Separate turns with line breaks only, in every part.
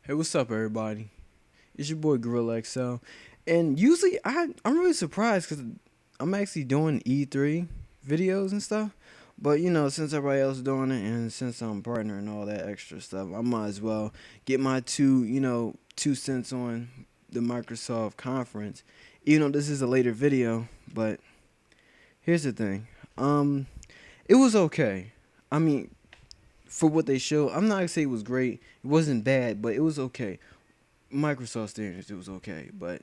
Hey, what's up, everybody? It's your boy Gorilla XL, and usually I'm really surprised because I'm actually doing E3 videos and stuff. But since everybody else is doing it, and since I'm partner and all that extra stuff, I might as well get my 2 cents on the Microsoft conference. Even though this is a later video, but here's the thing. Um, it was okay. I mean, for what they showed, I'm not gonna say it was great. It wasn't bad, but it was okay. Microsoft standards, it was okay. But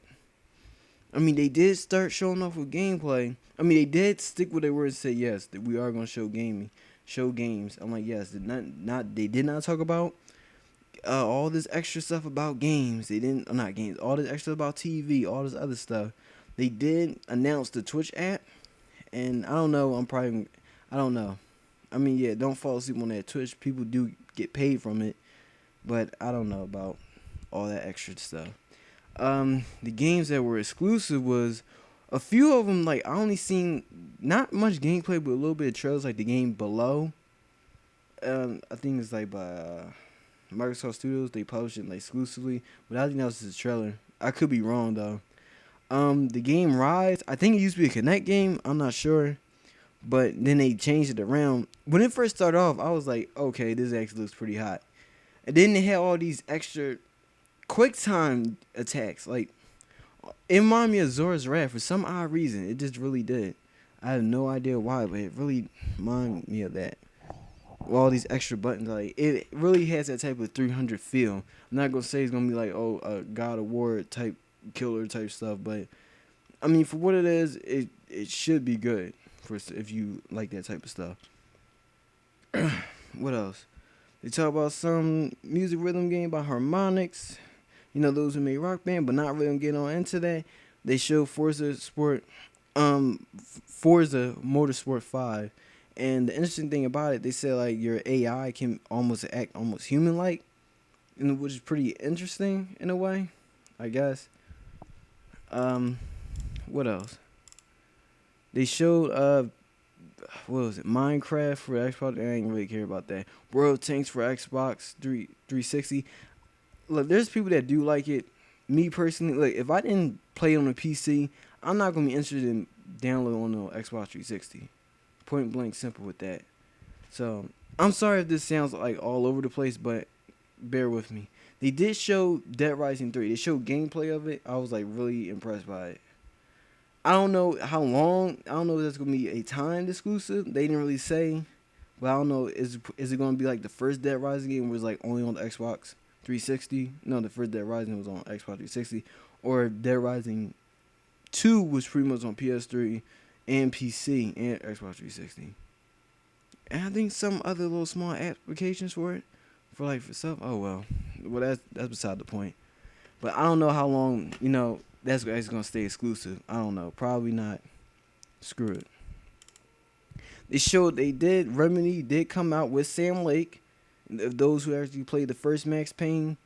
I mean, they did start showing off with gameplay. I mean, they did stick with their word and say yes that we are gonna show games. I'm like, yes, they did not talk about all this extra stuff about games. They didn't, not games, all this extra about TV, all this other stuff. They did announce the Twitch app, and I don't know. I don't know. I mean, yeah, don't fall asleep on that Twitch. People do get paid from it, but I don't know about all that extra stuff. The games that were exclusive was a few of them. Like I only seen not much gameplay, but a little bit of trailers. Like the game Below. I think it's like by Microsoft Studios. They published it like exclusively, but I think that was just a trailer. I could be wrong though. The game Rise. I think it used to be a Kinect game. I'm not sure, but then they changed it around. When it first started off, I was like, okay, this actually looks pretty hot. And then they had all these extra quick time attacks. Like it reminded me of Zora's Wrath for some odd reason. It just really did. I have no idea why, but it really reminded me of that. With all these extra buttons, like it really has that type of 300 feel. I'm not gonna say it's gonna be like a God of War type killer type stuff, but I mean for what it is, it should be good for if you like that type of stuff. What else? They talk about some music rhythm game by Harmonix. Those who made Rock Band, but not really getting on into that. They show Forza Motorsport 5. And the interesting thing about it, they said like your AI can almost act almost human like, which is pretty interesting in a way, I guess. Um, what else? They showed what was it? Minecraft for Xbox. I ain't really care about that. World Tanks for Xbox 360. Look, there's people that do like it. Me personally, like if I didn't play on a PC, I'm not gonna be interested in downloading on the Xbox 360. Point blank, simple with that. So I'm sorry if this sounds like all over the place, but bear with me. They did show Dead Rising 3. They showed gameplay of it. I was like really impressed by it. I don't know how long. I don't know if that's gonna be a timed exclusive. They didn't really say, but I don't know. Is it gonna be like the first Dead Rising game was like only on the Xbox 360? No, the first Dead Rising was on Xbox 360, or Dead Rising 2 was pretty much on PS3 and PC and Xbox 360. And I think some other little small applications for it, for stuff. Oh well, that's beside the point. But I don't know how long that's gonna stay exclusive. I don't know. Probably not. Screw it. Remedy did come out with Sam Lake. If those who actually played the first Max Payne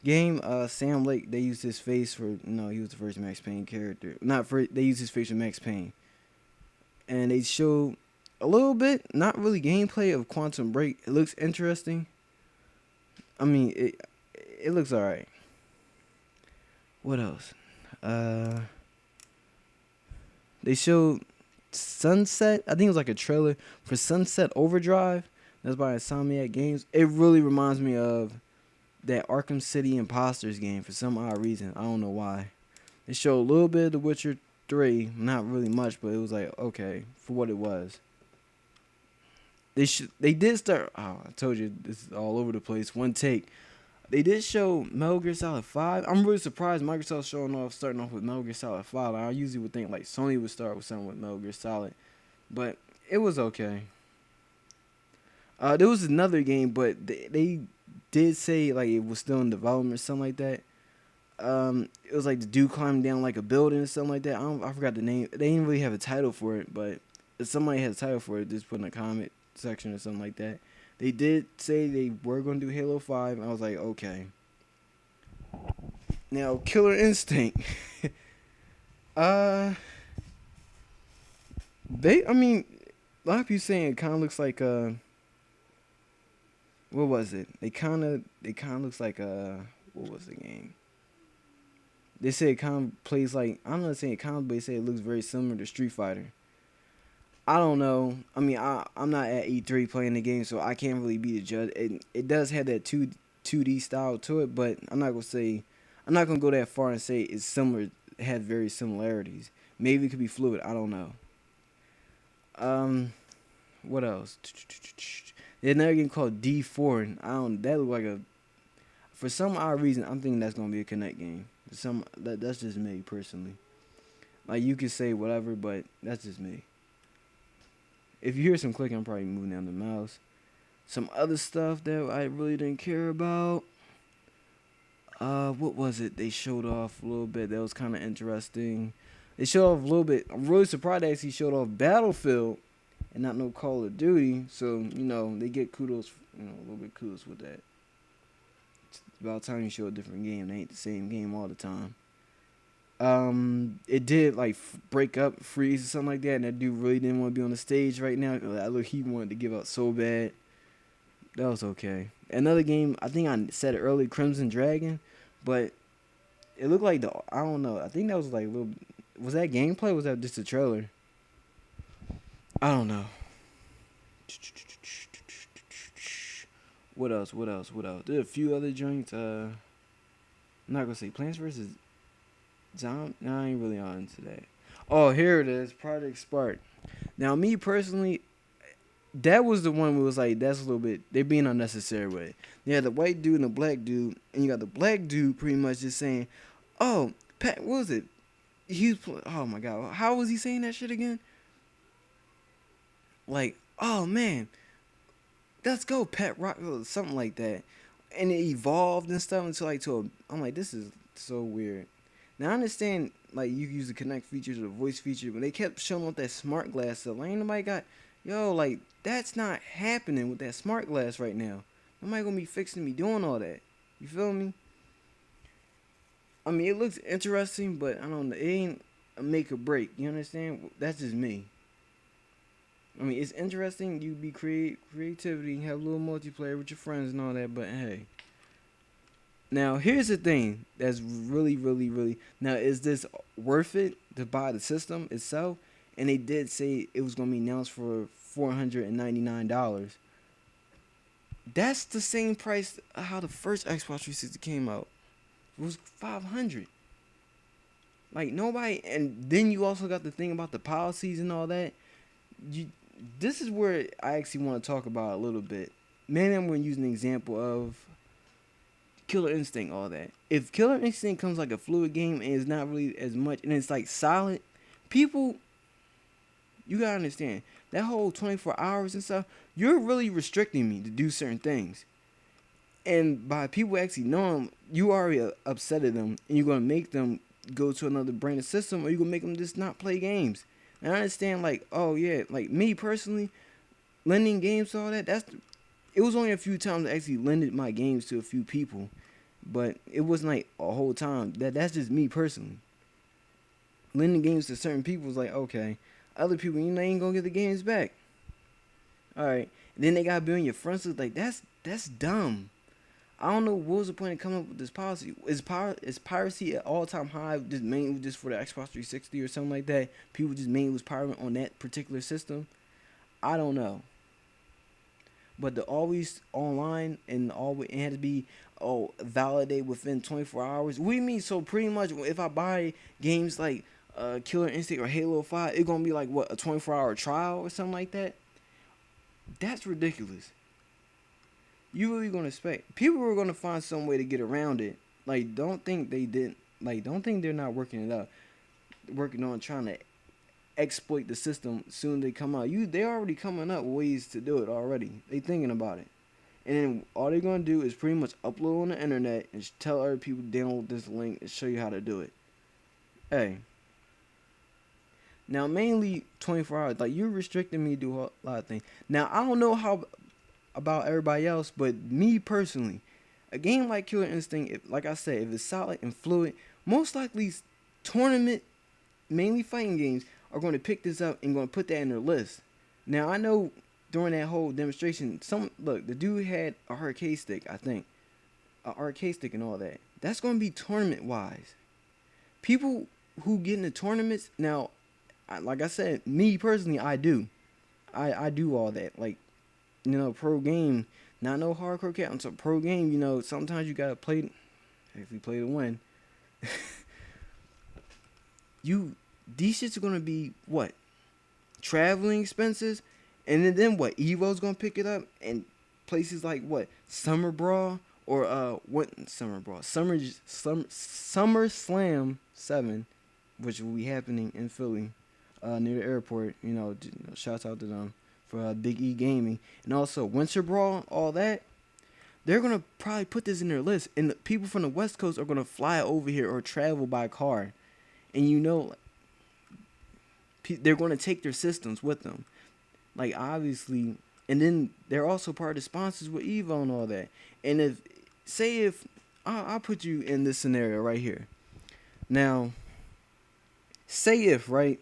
game, Sam Lake, they used his face for he was the first Max Payne character. Not for They used his face for Max Payne, and they showed a little bit, not really gameplay of Quantum Break. It looks interesting. I mean, it looks alright. What else? Uh, they showed Sunset. I think it was like a trailer for Sunset Overdrive. That's by Insomniac Games. It really reminds me of that Arkham City Imposters game for some odd reason. I don't know why. They showed a little bit of The Witcher 3, not really much, but it was like okay for what it was. They did start. Oh, I told you this is all over the place. One take. They did show Metal Gear Solid 5. I'm really surprised Microsoft starting off with Metal Gear Solid 5. I usually would think like Sony would start with something with Metal Gear Solid, but it was okay. There was another game, but they did say like it was still in development or something like that. It was like the dude climbing down like a building or something like that. I forgot the name. They didn't really have a title for it, but if somebody has a title for it, just put in a comment section or something like that. They did say they were going to do Halo 5, and I was like, okay. Now, Killer Instinct. uh, I mean, a lot of people saying it kind of looks like what was it? It kind of looks like What was the game? They said it kind of plays like, I'm not saying it kind of, but they say it looks very similar to Street Fighter. I don't know. I mean, I'm not at E3 playing the game, so I can't really be a judge. It does have that 2D style to it, but I'm not gonna go that far and say it's similar. It has very similarities. Maybe it could be fluid. I don't know. Um, what else? There's another game called D4, and I don't. That look like a. For some odd reason, I'm thinking that's gonna be a Kinect game. That's just me personally. Like you could say whatever, but that's just me. If you hear some clicking, I'm probably moving down the mouse. Some other stuff that I really didn't care about. What was it? They showed off a little bit. That was kind of interesting. They showed off a little bit. I'm really surprised they actually showed off Battlefield and not no Call of Duty. So they get kudos. A little bit kudos with that. It's about time you show a different game. They ain't the same game all the time. It did like break up, freeze or something like that, and that dude really didn't want to be on the stage right now. Look, he wanted to give up so bad. That was okay. Another game, I think I said it earlier, Crimson Dragon, but it looked like I don't know. I think that was like a little. Was that gameplay? Or was that just a trailer? I don't know. What else? What else? What else? There's a few other joints. I'm not gonna say Plants vs. Zom. No, I ain't really on into that. Oh, here it is. Project Spark. Now, me personally, that was the one where it was like, that's a little bit, they being unnecessary with it. You had the white dude and the black dude, and you got the black dude pretty much just saying, oh, Pat, what was it? Oh my God, how was he saying that shit again? Like, oh man, let's go, Pet Rock, or something like that. And it evolved and stuff until I'm like, this is so weird. Now I understand like you use the Kinect features or the voice feature, but they kept showing off that smart glass stuff. Like ain't nobody got like that's not happening with that smart glass right now. Nobody gonna be fixing me doing all that. You feel me? I mean it looks interesting, but I don't know, it ain't a make or break. You understand? That's just me. I mean it's interesting, you be creativity, have a little multiplayer with your friends and all that, but hey. Now, here's the thing that's really, really, really. Now, is this worth it to buy the system itself? And they did say it was going to be announced for $499. That's the same price how the first Xbox 360 came out. It was $500. Like, nobody. And then you also got the thing about the policies and all that. This is where I actually want to talk about a little bit. Man, I'm going to use an example of Killer Instinct, all that. If Killer Instinct comes like a fluid game and it's not really as much, and it's like solid, people, you gotta understand that whole 24 hours and stuff. You're really restricting me to do certain things, and by people actually knowing, you already upset at them, and you're gonna make them go to another branded system, or you're gonna make them just not play games. And I understand, like, oh yeah, like me personally, lending games to all that. It was only a few times I actually lended my games to a few people, but it wasn't like a whole time. That's just me personally. Lending games to certain people was like, okay. Other people, ain't gonna get the games back. All right. And then they gotta be on your front list. Like that's dumb. I don't know what was the point of coming up with this policy. Is piracy at all time high? Just mainly just for the Xbox 360 or something like that. People just mainly was pirating on that particular system. I don't know. But the always online and always it had to be validate within 24 hours. What do you mean? So pretty much if I buy games like Killer Instinct or Halo 5, it's gonna be like what, a 24-hour trial or something like that? That's ridiculous. You really gonna expect people were gonna find some way to get around it. Like don't think they didn't, like don't think they're not working it out. Working on trying to exploit the system soon they come out. They already coming up with ways to do it already. They thinking about it. And then all they're gonna do is pretty much upload on the internet and tell other people to download this link and show you how to do it. Hey. Now mainly 24 hours. Like you're restricting me to do a lot of things. Now I don't know how about everybody else, but me personally, a game like Killer Instinct, like I said, if it's solid and fluid, most likely tournament, mainly fighting games, are going to pick this up and going to put that in their list. Now I know during that whole demonstration, the dude had a arcade stick, I think. a arcade stick and all that. That's gonna be tournament wise. People who get into tournaments now, like I said, me personally, I do. I do all that. Like, pro game, not no hardcore cat. It's a pro game. Sometimes you gotta actually play to win. you These shits are gonna be what, traveling expenses, and then what, Evo's gonna pick it up, and places like what, Summer Brawl, or what, Summer Brawl, Summer Slam 7, which will be happening in Philly, near the airport. Shouts out to them for Big E Gaming, and also Winter Brawl, all that. They're gonna probably put this in their list, and the people from the West Coast are gonna fly over here or travel by car, and they're gonna take their systems with them, like, obviously. And then they're also part of the sponsors with Evo and all that. And if I'll put you in this scenario right here. Now, say if, right,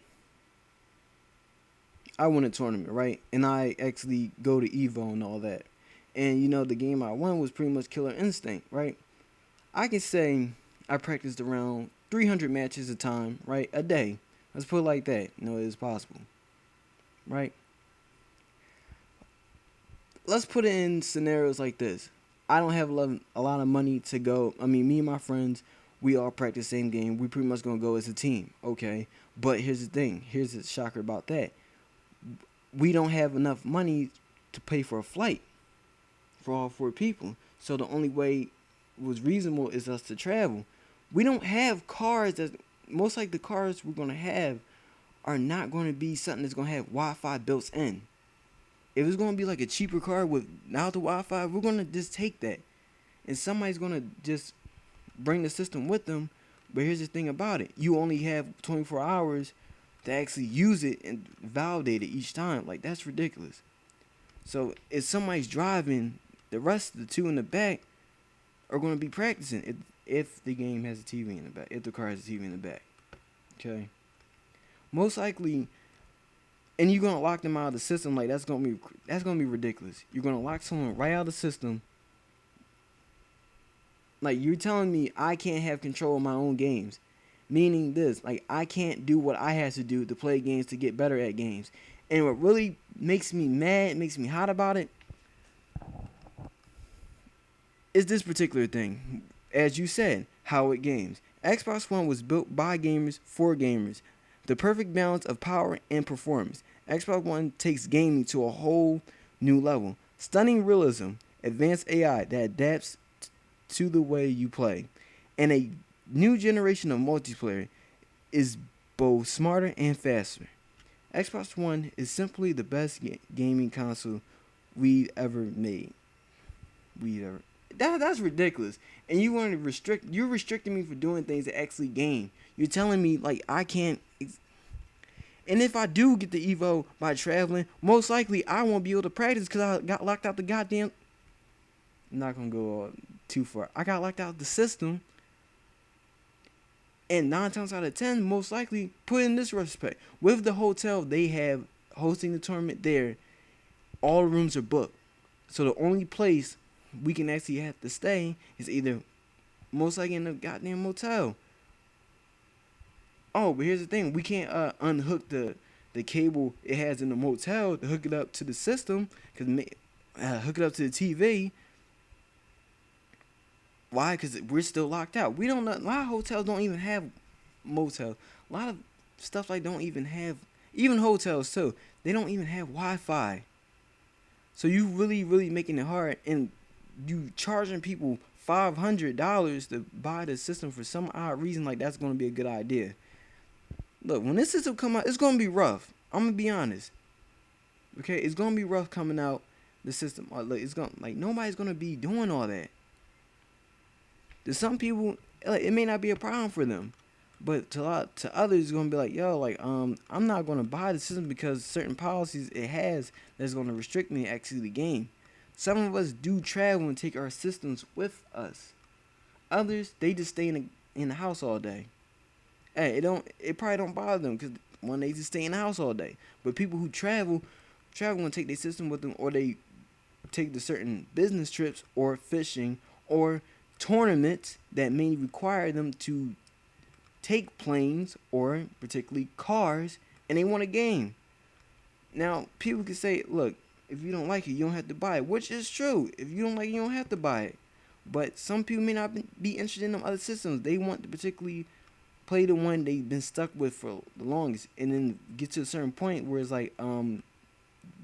I win a tournament, right, and I actually go to Evo and all that, and the game I won was pretty much Killer Instinct, right? I can say I practiced around 300 matches a time, right, a day. Let's put it like that. It is possible, right? Let's put it in scenarios like this. I don't have a lot of money to go. I mean, me and my friends, we all practice the same game. We pretty much going to go as a team, okay? But here's the thing. Here's the shocker about that. We don't have enough money to pay for a flight for all 4 people. So the only way was reasonable is us to travel. We don't have cars most like the cars we're going to have are not going to be something that's going to have Wi-Fi built in. If it's going to be like a cheaper car without the Wi-Fi, we're going to just take that. And somebody's going to just bring the system with them. But here's the thing about it. You only have 24 hours to actually use it and validate it each time. Like, that's ridiculous. So if somebody's driving, the rest of the 2 in the back are going to be practicing if the game has a TV in the back. If the car has a TV in the back. Okay? Most likely, and you're gonna lock them out of the system. Like, that's gonna be ridiculous. You're gonna lock someone right out of the system. Like, you're telling me I can't have control of my own games, meaning this, like, I can't do what I have to do to play games to get better at games. And what really makes me mad, makes me hot about it, is this particular thing. As you said, how it games. Xbox One was built by gamers for gamers. The perfect balance of power and performance. Xbox One takes gaming to a whole new level. Stunning realism, advanced AI that adapts to the way you play, and a new generation of multiplayer is both smarter and faster. Xbox One is simply the best gaming console we've ever made. That's ridiculous. And you're restricting me for doing things that actually game. You're telling me, like, I can't. And if I do get the Evo by traveling, most likely I won't be able to practice because I got locked out the goddamn. I'm not gonna go too far. I got locked out the system. And 9 times out of 10, most likely, put in this respect. With the hotel they have hosting the tournament there, all the rooms are booked. So the only place we can actually have to stay is either most likely in a goddamn motel. Oh, but here's the thing. We can't unhook the cable it has in the motel to hook it up to the system. Hook it up to the TV. Why? Because we're still locked out. We don't know. A lot of hotels don't even have motels. A lot of stuff like don't even have, even hotels too. They don't even have Wi-Fi. So you really making it hard, and you charging people $500 to buy the system for some odd reason. Like, that's gonna be a good idea. Look, when this system come out, it's gonna be rough. I'm gonna be honest. Okay, it's gonna be rough coming out the system. Look, nobody's gonna be doing all that. To some people, it may not be a problem for them, but to others, it's gonna be like, yo, like, I'm not gonna buy the system because certain policies it has that's gonna restrict me to actually the game. Some of us do travel and take our systems with us. Others, they just stay in the house all day. Hey, it probably don't bother them because one, they just stay in the house all day. But people who travel and take their system with them, or they take the certain business trips or fishing or tournaments that may require them to take planes or particularly cars, and they want a game. Now, people can say, look, if you don't like it, you don't have to buy it, which is true. If you don't like it, you don't have to buy it. But some people may not be interested in them other systems. They want to particularly play the one they've been stuck with for the longest, and then get to a certain point where it's like,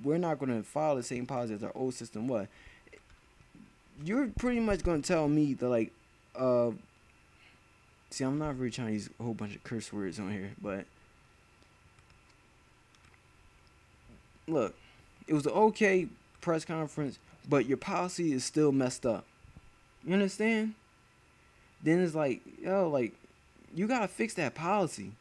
we're not going to follow the same policy as our old system was. You're pretty much going to tell me that, like, see, I'm not really trying to use a whole bunch of curse words on here, but look, it was an okay press conference, but your policy is still messed up. You understand? Then it's like, yo, like, you gotta fix that policy.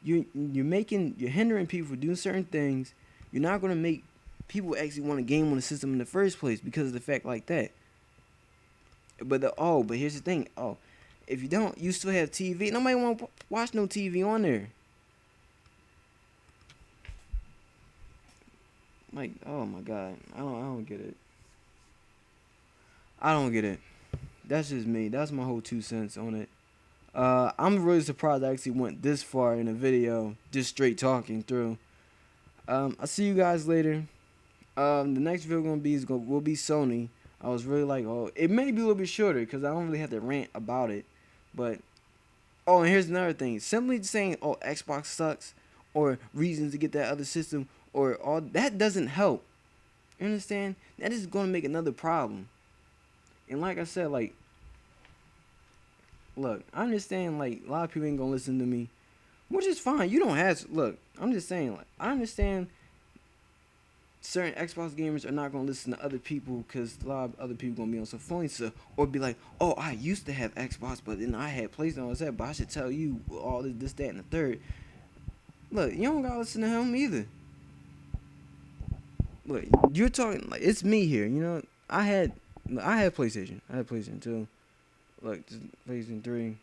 You're hindering people from doing certain things. You're not gonna make people actually want a game on the system in the first place because of the fact like that. But here's the thing. Oh, if you don't, you still have TV. Nobody want to watch no TV on there. Like, oh my god, I don't get it. I don't get it. That's just me. That's my whole 2 cents on it. I'm really surprised I actually went this far in a video, just straight talking through. I'll see you guys later. The next video will be Sony. I was really like, oh, it may be a little bit shorter because I don't really have to rant about it. But, oh, and here's another thing. Simply saying, oh, Xbox sucks, or reasons to get that other system, or all that doesn't help. You understand? That is going to make another problem. And like I said, like, look, I understand, like, a lot of people ain't gonna listen to me, which is fine. You don't have to. Look, I'm just saying, like, I understand certain Xbox gamers are not gonna listen to other people because a lot of other people gonna be on some phone, so, or be like, oh, I used to have Xbox, but then I had PlayStation. I said, but I should tell you all this, that, and the third. Look, you don't gotta listen to him either. Look, you're talking like it's me here. You know, I had PlayStation. I had PlayStation 2. Look, PlayStation 3.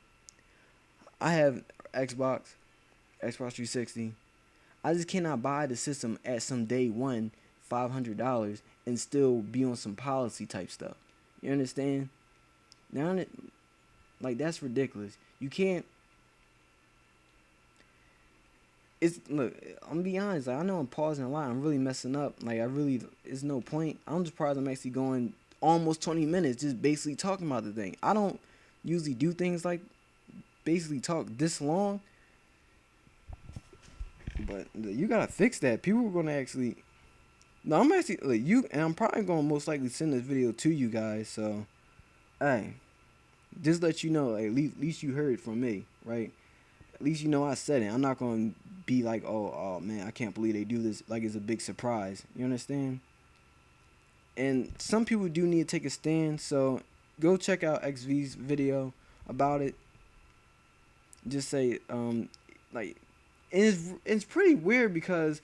I have Xbox 360. I just cannot buy the system at some day one, $500, and still be on some policy type stuff. You understand? Now, like, that's ridiculous. You can't. Look, I'm gonna be honest. Like, I know I'm pausing a lot. I'm really messing up. Like, it's no point. I'm surprised I'm actually going almost 20 minutes just basically talking about the thing. I don't usually do things like basically talk this long, but you gotta fix that. People are gonna actually. No, I'm actually like you, and I'm probably gonna most likely send this video to you guys. So, hey, just let you know. At least you heard from me, right? At least you know I said it. I'm not gonna be like, oh man, I can't believe they do this. Like it's a big surprise. You understand? And some people do need to take a stand. So go check out XV's video about it. Just say, like, and it's pretty weird because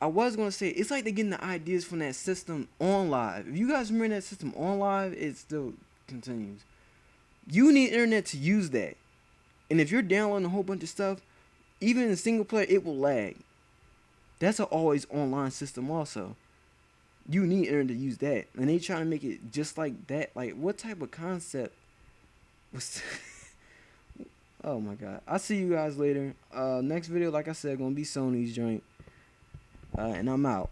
I was gonna say it's like they're getting the ideas from that system on live. If you guys remember that system on live, it still continues. You need internet to use that. And if you're downloading a whole bunch of stuff, even in single player, it will lag. That's an always online system also. You need internet to use that. And they trying to make it just like that. Like, what type of concept was... Oh my god. I'll see you guys later. Next video, like I said, gonna be Sony's joint. And I'm out.